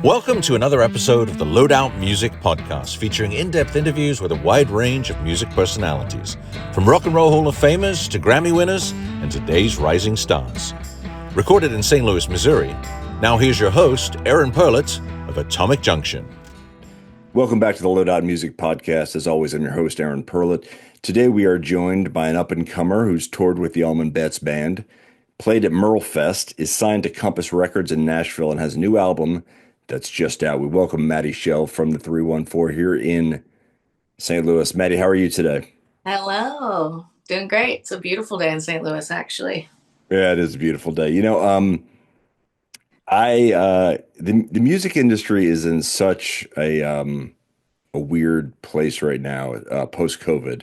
Welcome to another episode of the Loadout Music Podcast, featuring in-depth interviews with a wide range of music personalities, from Rock and Roll Hall of Famers to Grammy winners and today's rising stars. Recorded in St. Louis, Missouri, now here's your host, Aaron Perlitz of Atomic Junction. Welcome back to the Loadout Music Podcast. As always, I'm your host, Aaron Perlitz. Today we are joined by an up-and-comer who's toured with the Allman-Betts band, played at Merlefest, is signed to Compass Records in Nashville, and has a new album that's just out. We welcome Mattie Schell from the 314 here in St. Louis. Mattie, how are you today? Hello. Doing great. It's a beautiful day in St. Louis, actually. Yeah, it is a beautiful day. You know, the music industry is in such a weird place right now, post-COVID,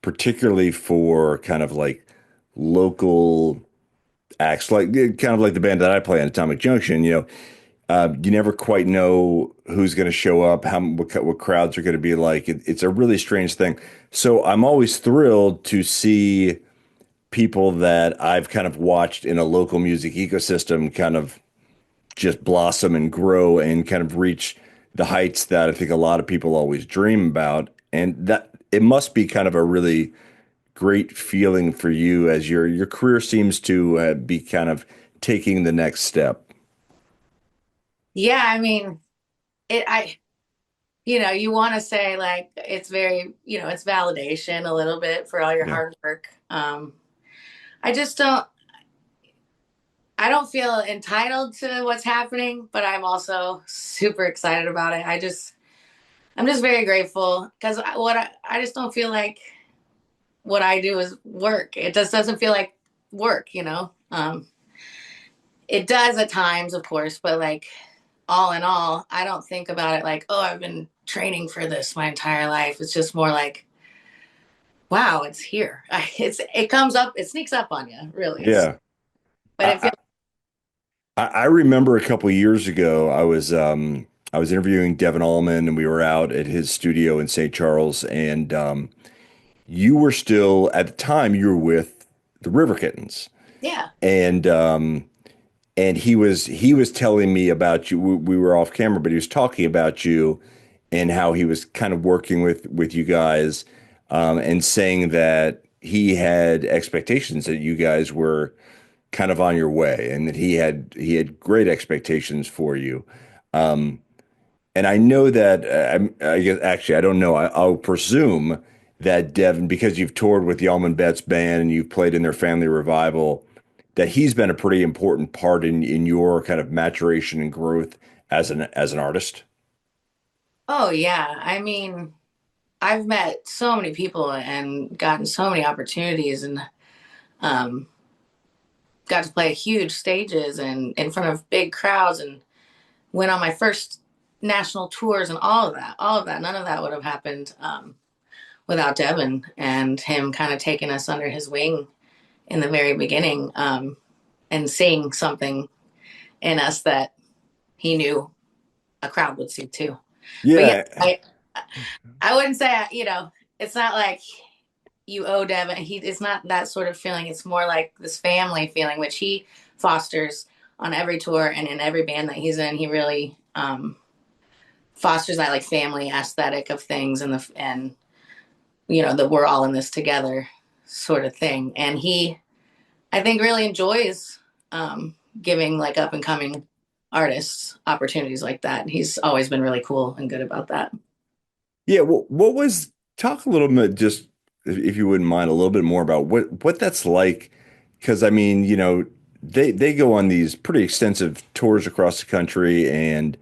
particularly for kind of like local acts, like kind of like the band that I play on Atomic Junction. You never quite know who's going to show up, what crowds are going to be like. It's a really strange thing. So I'm always thrilled to see people that I've kind of watched in a local music ecosystem kind of just blossom and grow and kind of reach the heights that I think a lot of people always dream about. And that it must be kind of a really great feeling for you as your career seems to be kind of taking the next step. Yeah, I mean, you want to say like it's very, it's validation a little bit for all your hard work. I don't feel entitled to what's happening, but I'm also super excited about it. I'm just very grateful because I just don't feel like what I do is work. It just doesn't feel like work, It does at times, of course, but like all in all, I don't think about it like, oh, I've been training for this my entire life. It's just more like, wow, it's here. It comes up, it sneaks up on you, really. Yeah. But I remember a couple of years ago, I was interviewing Devin Allman, and we were out at his studio in St. Charles, and you were still at the time you were with the River Kittens. Yeah. And he was telling me about you. We were off camera, but he was talking about you and how he was kind of working with you guys, and saying that he had expectations that you guys were kind of on your way, and that he had great expectations for you. And I know that I guess actually I don't know. I'll presume that Devin, because you've toured with the Allman-Betts band and you've played in their family revival, that he's been a pretty important part in your kind of maturation and growth as an artist. Oh yeah. I mean, I've met so many people and gotten so many opportunities and got to play huge stages and in front of big crowds and went on my first national tours and all of that. None of that would have happened without Devin and him kind of taking us under his wing in the very beginning, and seeing something in us that he knew a crowd would see too. Yeah. But yeah, I wouldn't say, it's not like you owe Devin. It's not that sort of feeling. It's more like this family feeling, which he fosters on every tour and in every band that he's in. He really fosters that like family aesthetic of things and that we're all in this together sort of thing. And he, I think, really enjoys giving like up and coming artists opportunities like that. He's always been really cool and good about that. Yeah. Well, talk a little bit, just if you wouldn't mind, a little bit more about what that's like. Because I mean, they go on these pretty extensive tours across the country, and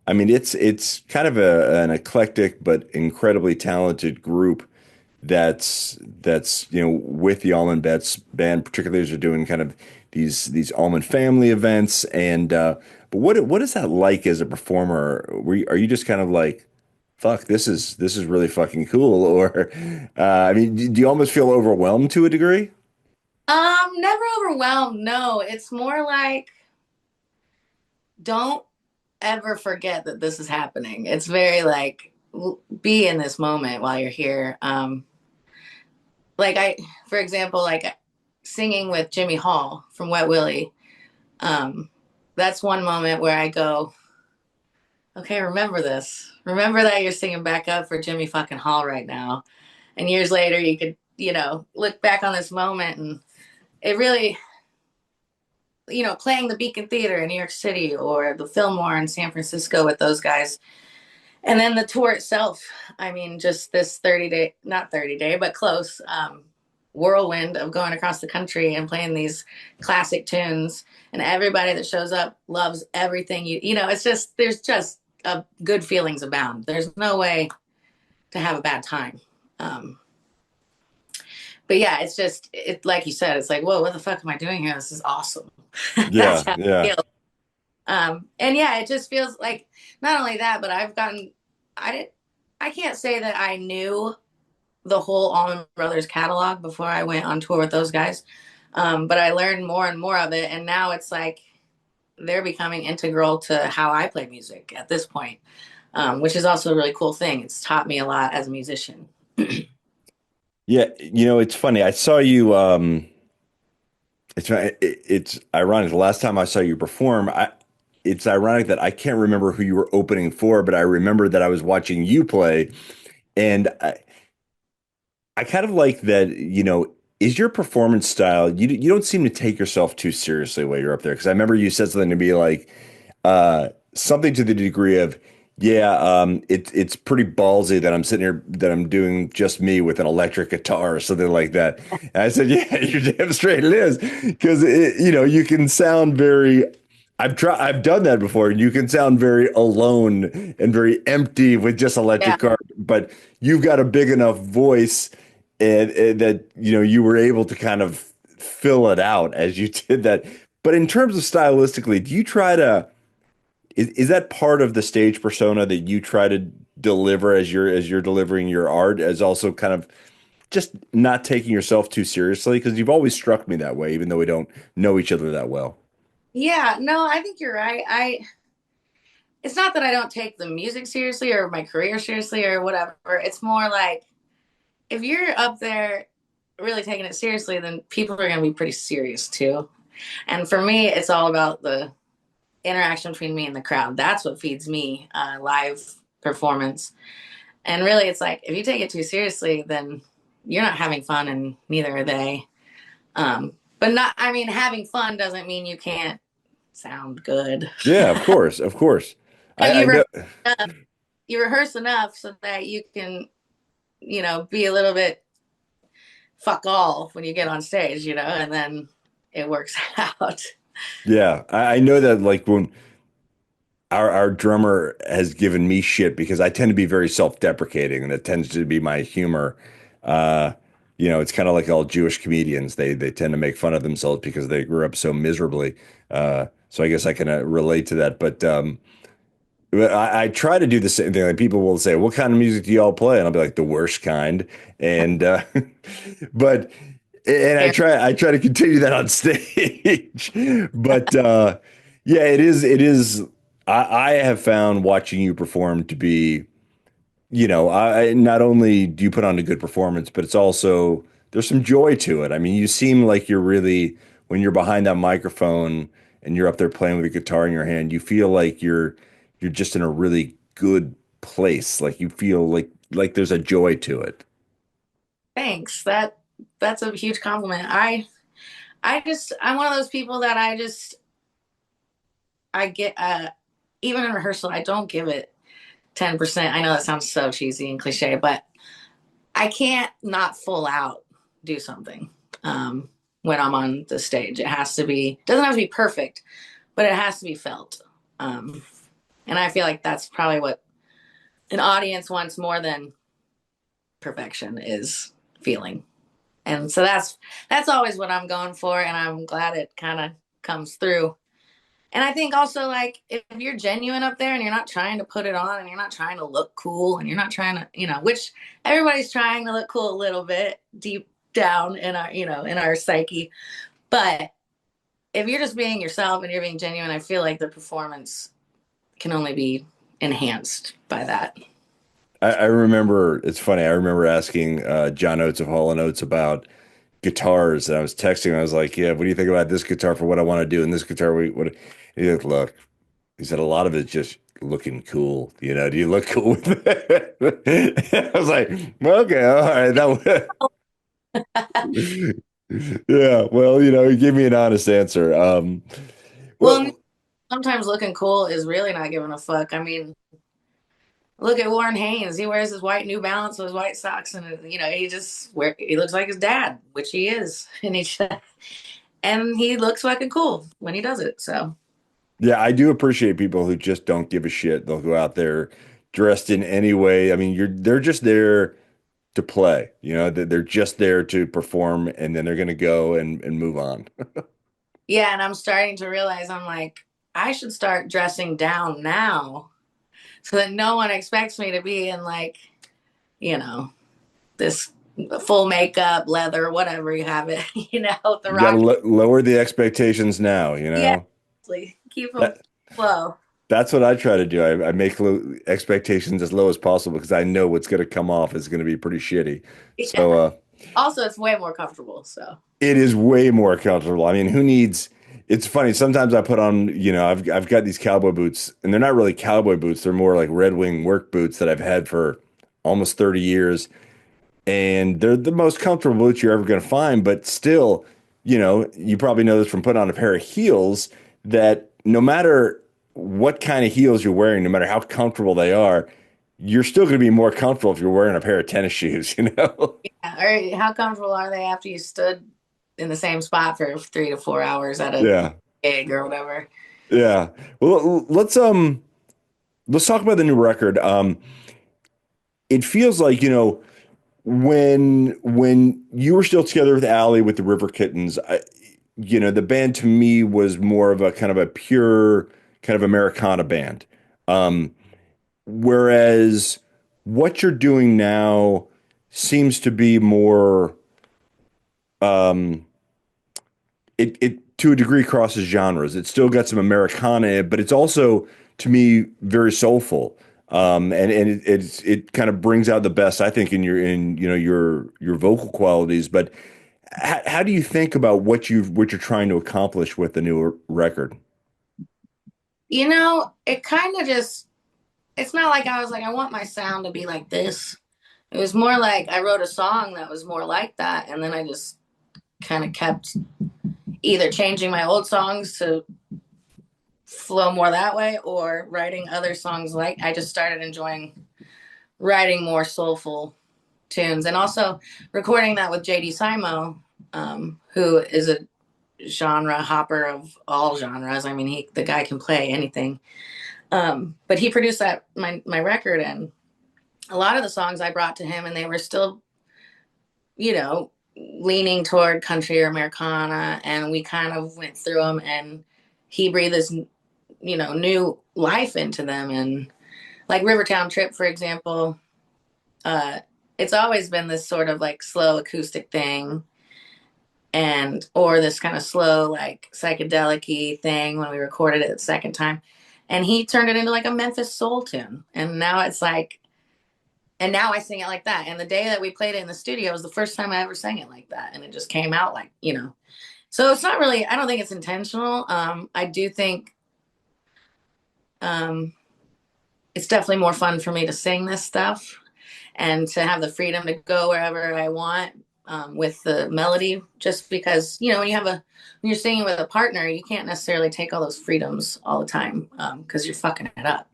I mean, it's kind of an eclectic but incredibly talented group that's with the Allman-Betts band, particularly as they're doing kind of these Allman family events. And but what is that like as a performer? Are you just kind of like, fuck, this is really fucking cool? Or I mean, do you almost feel overwhelmed to a degree? Never overwhelmed. No, it's more like, don't ever forget that this is happening. It's very like, be in this moment while you're here. For example, like singing with Jimmy Hall from Wet Willie. That's one moment where I go, okay, remember this. Remember that you're singing back up for Jimmy fucking Hall right now. And years later, you could, look back on this moment and it really, playing the Beacon Theater in New York City or the Fillmore in San Francisco with those guys. And then the tour itself, I mean, just this 30-day, not 30-day, but close, whirlwind of going across the country and playing these classic tunes. And everybody that shows up loves everything it's just, there's just good feelings abound. There's no way to have a bad time. But yeah, it's just, like you said, it's like, whoa, what the fuck am I doing here? This is awesome. That's Yeah, how it yeah. feels. And yeah, it just feels like not only that, but I can't say that I knew the whole Allman Brothers catalog before I went on tour with those guys. But I learned more and more of it. And now it's like they're becoming integral to how I play music at this point, which is also a really cool thing. It's taught me a lot as a musician. Yeah, it's funny. I saw you. It's ironic. The last time I saw you perform, it's ironic that I can't remember who you were opening for, but I remember that I was watching you play, and I kind of like that. Is your performance style? You don't seem to take yourself too seriously while you're up there. Because I remember you said something to me like something to the degree of, yeah, it's pretty ballsy that I'm sitting here that I'm doing just me with an electric guitar or something like that. And I said, yeah, you're damn straight it is, because you can sound very. I've done that before, and you can sound very alone and very empty with just Yeah. electric guitar, but you've got a big enough voice and that you were able to kind of fill it out as you did that. But in terms of stylistically, do you try to is that part of the stage persona that you try to deliver as you're delivering your art, as also kind of just not taking yourself too seriously? Because you've always struck me that way, even though we don't know each other that well. Yeah, no, I think you're right. It's not that I don't take the music seriously or my career seriously or whatever. It's more like if you're up there really taking it seriously, then people are going to be pretty serious too. And for me, it's all about the interaction between me and the crowd. That's what feeds me live performance. And really, it's like if you take it too seriously, then you're not having fun, and neither are they. But not, I mean, having fun doesn't mean you can't sound good. Yeah, of course, of course. And I know. you rehearse enough so that you can, be a little bit fuck all when you get on stage, and then it works out. Yeah, I know that, like, when our drummer has given me shit because I tend to be very self-deprecating, and that tends to be my humor. Uh, it's kind of like all Jewish comedians. They tend to make fun of themselves because they grew up so miserably. So I guess I can relate to that. But I try to do the same thing. Like, people will say, "What kind of music do y'all play?" And I'll be like, "The worst kind." And but and I try to continue that on stage. But yeah, it is. I have found watching you perform to be, not only do you put on a good performance, but it's also there's some joy to it. I mean, you seem like you're really, when you're behind that microphone and you're up there playing with a guitar in your hand, you feel like you're just in a really good place. Like you feel like there's a joy to it. Thanks. That's a huge compliment. I'm one of those people that I get even in rehearsal, I don't give it 10%. I know that sounds so cheesy and cliche, but I can't not full out do something when I'm on the stage. Doesn't have to be perfect, but it has to be felt. And I feel like that's probably what an audience wants more than perfection is feeling. And so that's always what I'm going for, and I'm glad it kind of comes through. And I think also, like, if you're genuine up there and you're not trying to put it on and you're not trying to look cool and you're not trying to, which everybody's trying to look cool a little bit deep down in our, in our psyche. But if you're just being yourself and you're being genuine, I feel like the performance can only be enhanced by that. I remember, it's funny. I remember asking John Oates of Hall and Oates about guitars, and I was texting him. I was like, "Yeah, what do you think about this guitar for what I want to do, and this guitar? What?" He's like, "Look, He said a lot of it's just looking cool. You know, do you look cool with it? I was like, well, okay, all right, yeah. Well, he gave me an honest answer. Well, Well, sometimes looking cool is really not giving a fuck. I mean, look at Warren Haynes. He wears his white New Balance with his white socks, and he looks like his dad, which he is, and he looks fucking cool when he does it. So yeah, I do appreciate people who just don't give a shit. They'll go out there dressed in any way. I mean, they're just there to play. They're just there to perform, and then they're going to go and move on. yeah, and I'm starting to realize I'm like, I should start dressing down now so that no one expects me to be in like, you know, this full makeup, leather, whatever you have it, the You got to rock. lower the expectations now, Yeah, keep them That low. that's what I try to do. I make expectations as low as possible because I know what's going to come off is going to be pretty shitty. So, Yeah. Also, it's way more comfortable. So it is way more comfortable. I mean, who needs? It's funny. Sometimes I put on, I've got these cowboy boots, and they're not really cowboy boots. They're more like Red Wing work boots that I've had for almost 30 years, and they're the most comfortable boots you're ever going to find. But still, you probably know this from putting on a pair of heels that no matter what kind of heels you're wearing, no matter how comfortable they are, you're still going to be more comfortable if you're wearing a pair of tennis shoes, yeah. Or how comfortable are they after you stood in the same spot for 3 to 4 hours at a Yeah. gig or whatever? Yeah. Well, let's talk about the new record. It feels like, when you were still together with Allie with the River Kittens, the band to me was more of a kind of a pure kind of Americana band. Um, Whereas what you're doing now seems to be more, um, it to a degree crosses genres. It's still got some Americana in it, but it's also to me very soulful. And it kind of brings out the best I think in your vocal qualities. But how do you think about what you're trying to accomplish with the new record? It kind of just, it's not like I was like, I want my sound to be like this. It was more like I wrote a song that was more like that. And then I just kind of kept either changing my old songs to flow more that way or writing other songs. Like I just started enjoying writing more soulful tunes and also recording that with JD Simo, who is a genre hopper of all genres. I mean, the guy can play anything. But he produced my record, and a lot of the songs I brought to him, and they were still, leaning toward country or Americana, and we kind of went through them, and he breathed this, new life into them, and like Rivertown Trip, for example, it's always been this sort of like slow acoustic thing, or this kind of slow like psychedelic-y thing when we recorded it the second time, and he turned it into like a Memphis soul tune, and now it's like, and now I sing it like that. And the day that we played it in the studio was the first time I ever sang it like that, and it just came out like, so it's not really, I don't think it's intentional. I do think it's definitely more fun for me to sing this stuff and to have the freedom to go wherever I want with the melody, just because, when you're singing with a partner, you can't necessarily take all those freedoms all the time because you're fucking it up.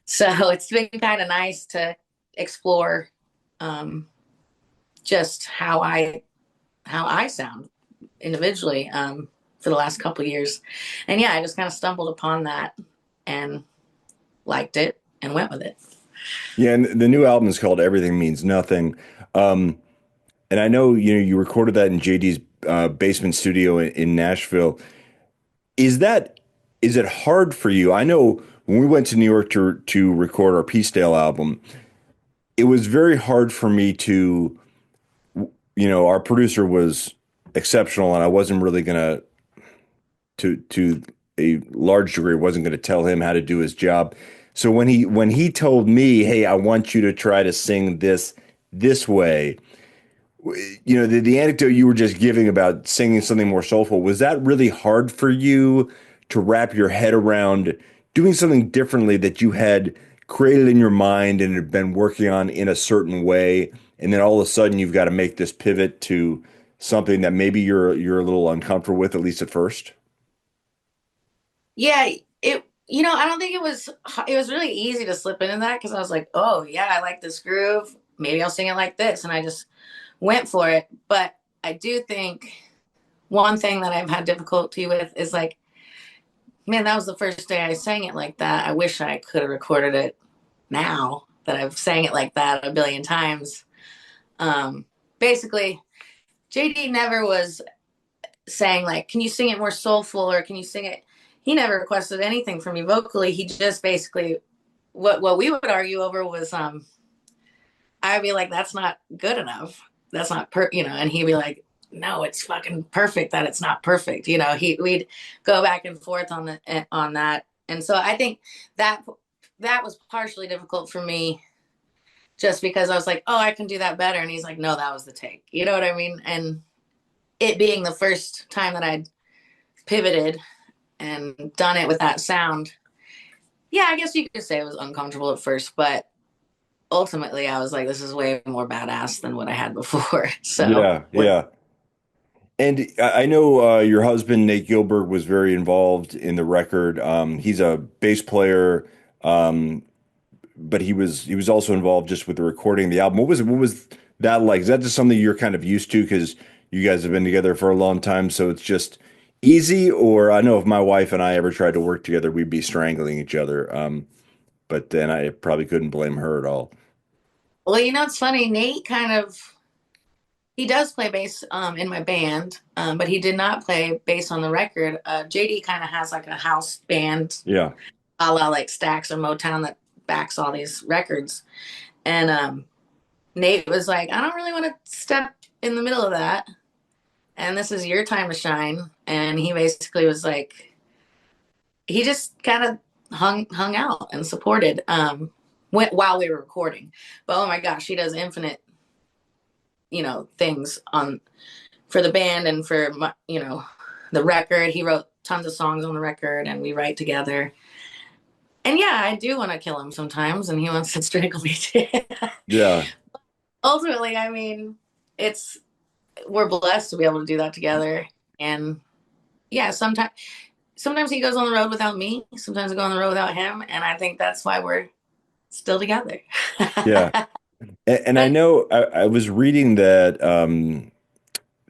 So it's been kind of nice to explore just how I sound individually for the last couple of years. And yeah, I just kind of stumbled upon that and liked it and went with it. Yeah, and the new album is called Everything Means Nothing. And I know you recorded that in JD's basement studio in Nashville. Is it hard for you? I know when we went to New York to record our Peacedale album, it was very hard for me to, our producer was exceptional, and I wasn't really gonna to a large degree wasn't going to tell him how to do his job. So when he told me, "Hey, I want you to try to sing this way," the anecdote you were just giving about singing something more soulful, was that really hard for you to wrap your head around doing something differently that you had created in your mind and had been working on in a certain way, and then all of a sudden you've got to make this pivot to something that maybe you're a little uncomfortable with, at least at first? Yeah, I don't think it was really easy to slip into that because I was like, oh yeah, I like this groove. Maybe I'll sing it like this. And I just went for it. But I do think one thing that I've had difficulty with is like, man, that was the first day I sang it like that. I wish I could have recorded it now that I've sang it like that a billion times. Basically, JD never was saying like, can you sing it more soulful or can you sing it? He never requested anything from me vocally. He just basically, what we would argue over was, I'd be like, that's not good enough. That's not and he'd be like, no, it's fucking perfect that it's not perfect. We'd go back and forth on that. And so I think that that was partially difficult for me just because I was like, oh, I can do that better. And he's like, no, that was the take. You know what I mean? And it being the first time that I'd pivoted and done it with that sound, yeah, I guess you could say it was uncomfortable at first, but ultimately I was like, this is way more badass than what I had before. So Yeah, yeah. And I know your husband, Nate Gilbert, was very involved in the record. He's a bass player, um, but he was also involved just with the recording of the album. What was that like? Is that just something you're kind of used to because you guys have been together for a long time, so it's just easy? Or I know if my wife and I ever tried to work together, we'd be strangling each other. But then I probably couldn't blame her at all. well, it's funny. Nate he does play bass in my band, but he did not play bass on the record. JD kind of has like a house band, Yeah, a la like Stax or Motown that backs all these records. And Nate was like, I don't really want to step in the middle of that. And this is your time to shine. And he basically was like, he just kind of hung out and supported while we were recording. But oh my gosh, he does infinite, things on for the band and for the record. He wrote tons of songs on the record, and we write together. And yeah, I do want to kill him sometimes, and he wants to strangle me too. yeah, Ultimately, I mean, it's we're blessed to be able to do that together. And yeah, sometimes he goes on the road without me. Sometimes I go on the road without him, and I think that's why we're still together. yeah. And I know I was reading that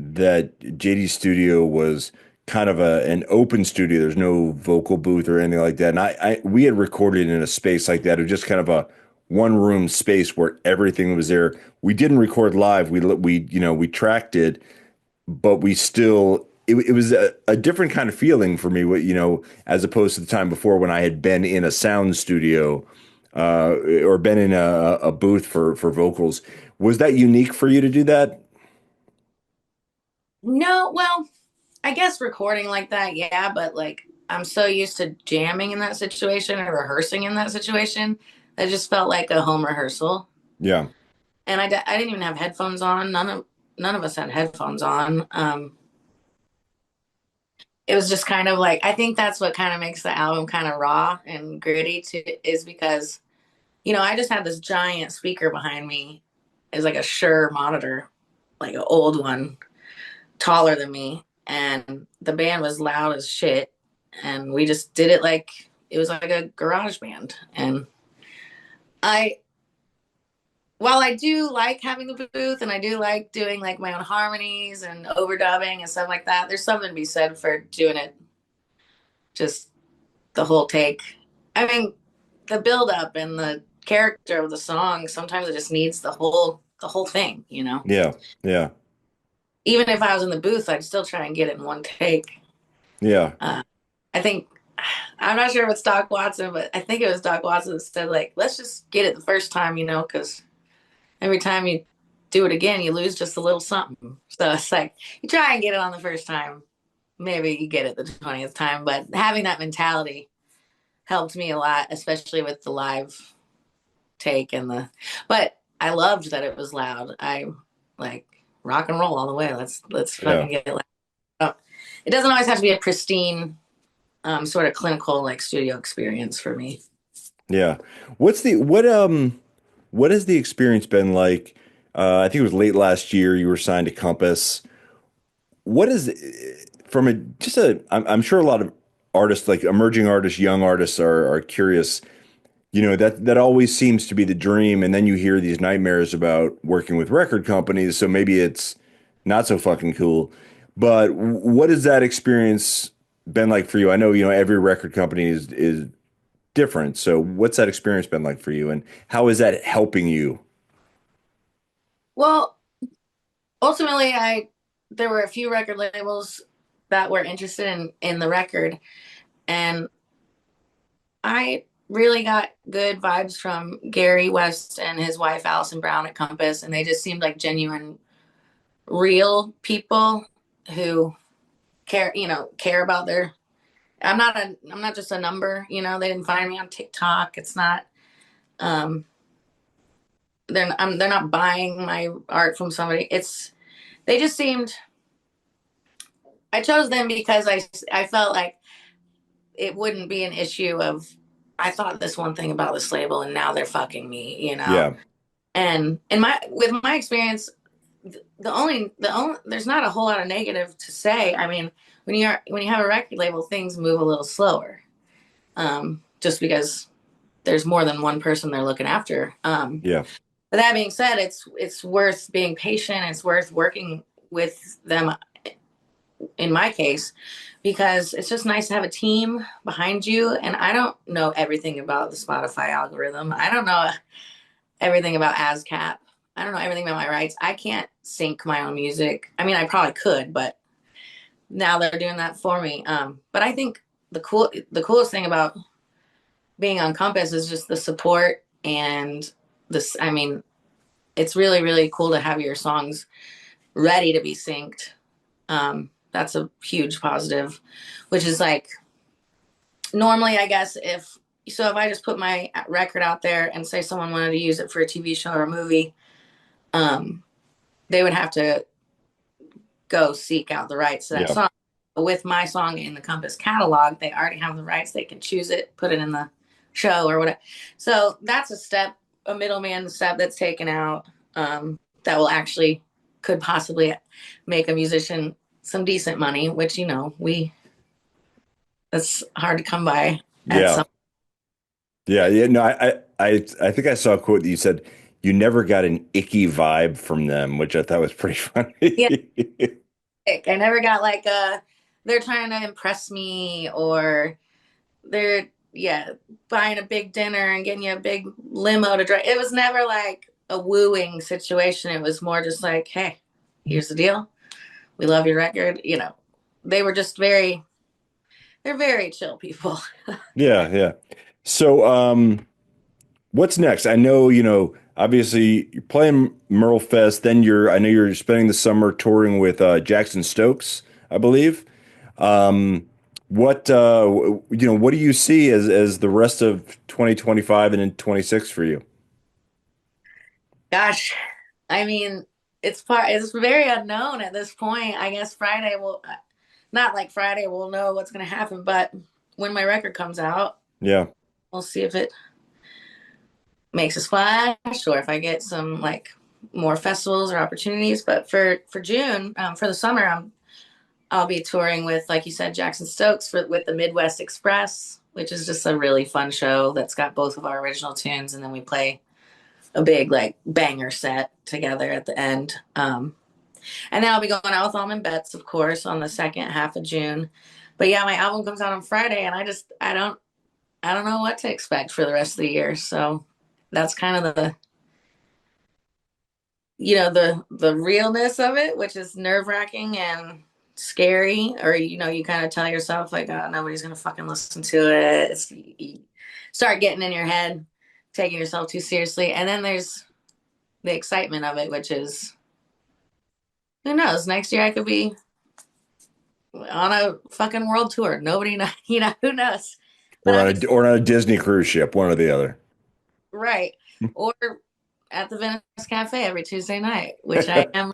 JD Studio was kind of an open studio. There's no vocal booth or anything like that. And we had recorded in a space like that. It was just kind of a one room space where everything was there. We didn't record live. We tracked it, but we still it was a different kind of feeling for me. As opposed to the time before when I had been in a sound studio or been in a booth for vocals. Was that unique for you to do that? No, well, I guess recording like that, yeah, but like I'm so used to jamming in that situation or rehearsing in that situation. That just felt like a home rehearsal. Yeah. And I didn't even have headphones on. None of us had headphones on. It was just kind of like I think that's what kind of makes the album kind of raw and gritty is because I just had this giant speaker behind me. It's like a Shure monitor, like an old one, taller than me, and the band was loud as shit, and we just did it like it was like a garage band. And I while I do like having the booth and I do like doing like my own harmonies and overdubbing and stuff like that, there's something to be said for doing it just the whole take. I mean, the build up and the character of the song, sometimes it just needs the whole thing. Yeah. Yeah. Even if I was in the booth, I'd still try and get it in one take. Yeah. Uh, I think I'm not sure if it's Doc Watson, but I think it was Doc Watson that said like, let's just get it the first time, because every time you do it again, you lose just a little something. So it's like you try and get it on the first time. Maybe you get it the 20th time, but having that mentality helped me a lot, especially with the live take but I loved that it was loud. I like rock and roll all the way. Let's Yeah. fucking get it loud. Oh, it doesn't always have to be a pristine sort of clinical like studio experience for me. Yeah. What has the experience been like? I think it was late last year you were signed to Compass. What is from a just a I'm sure a lot of artists, like emerging artists, young artists are curious. That always seems to be the dream, and then you hear these nightmares about working with record companies, so maybe it's not so fucking cool. But what has that experience been like for you? I know, every record company is different. So what's that experience been like for you, and how is that helping you? Well, ultimately, there were a few record labels that were interested in the record, and I really got good vibes from Gary West and his wife Alison Brown at Compass, and they just seemed like genuine, real people who care about their. I'm not just a number. They didn't find me on TikTok. It's not. Um, they're not buying my art from somebody. They just seemed. I chose them because I felt like it wouldn't be an issue of I thought this one thing about this label and now they're fucking me. Yeah. And with my experience, the only there's not a whole lot of negative to say. I mean, when you have a record label, things move a little slower, just because there's more than one person they're looking after. Yeah. But that being said, it's worth being patient. It's worth working with them. In my case, because it's just nice to have a team behind you. And I don't know everything about the Spotify algorithm. I don't know everything about ASCAP. I don't know everything about my rights. I can't sync my own music. I mean, I probably could, but now they're doing that for me. But I think the coolest thing about being on Compass is just the support and this. I mean, it's really, really cool to have your songs ready to be synced. That's a huge positive, which is like normally, I guess, if I just put my record out there and say someone wanted to use it for a TV show or a movie, they would have to go seek out the rights to that Yeah. song. But with my song in the Compass catalog, they already have the rights. They can choose it, put it in the show or whatever. So that's a middleman step that's taken out, that will actually could possibly make a musician some decent money, which, that's hard to come by at Yeah. some. Yeah. Yeah. No, I think I saw a quote that you said you never got an icky vibe from them, which I thought was pretty Yeah, funny. I never got like they're trying to impress me, or they're buying a big dinner and getting you a big limo to drive. It was never like a wooing situation. It was more just like, hey, here's the deal. We love your record. They were just they're very chill people. Yeah. Yeah. So, what's next? I know, obviously you're playing Merlefest, then I know you're spending the summer touring with Jackson Stokes, I believe. Um, what do you see as the rest of 2025 and in 26 for you? Gosh, I mean, it's very unknown at this point. I guess Friday will not like Friday we'll know what's going to happen, but when my record comes out, Yeah. we'll see if it makes a splash or if I get some like more festivals or opportunities. But for June, for the summer, I'll be touring with, like you said, Jackson Stokes with the Midwest Express, which is just a really fun show that's got both of our original tunes, and then we play a big like banger set together at the end. And then I'll be going out with Allman-Betts, of course, on the second half of June. But yeah, my album comes out on Friday, and I don't know what to expect for the rest of the year. So that's kind of the realness of it, which is nerve-wracking and scary. Or you kind of tell yourself like, oh, nobody's gonna fucking listen to it. You start getting in your head, taking yourself too seriously, and then there's the excitement of it, which is who knows? Next year I could be on a fucking world tour. Nobody know, who knows? But Or I'm or on a Disney cruise ship, one or the other. right. Or at the Venice Cafe every Tuesday night, which I am.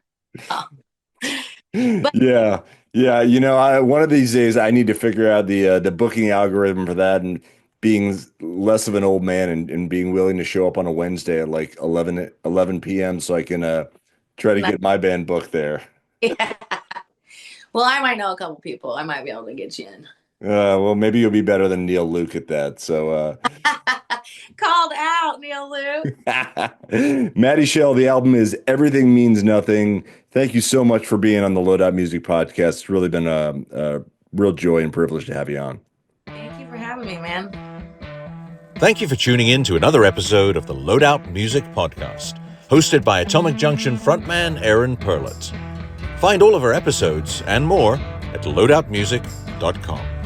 But Yeah. Yeah. Yeah, one of these days I need to figure out the booking algorithm for that, and being less of an old man, and being willing to show up on a Wednesday at like 11 p.m. so I can try to get my band booked there. Yeah. Well, I might know a couple people. I might be able to get you in. Well, maybe you'll be better than Neil Luke at that. So Called out, Neil Luke. Mattie Schell, the album is Everything Means Nothing. Thank you so much for being on the Loadout Music Podcast. It's really been a real joy and privilege to have you on. Thank you for having me, man. Thank you for tuning in to another episode of the Loadout Music Podcast, hosted by Atomic Junction frontman Aaron Perlett. Find all of our episodes and more at loadoutmusic.com.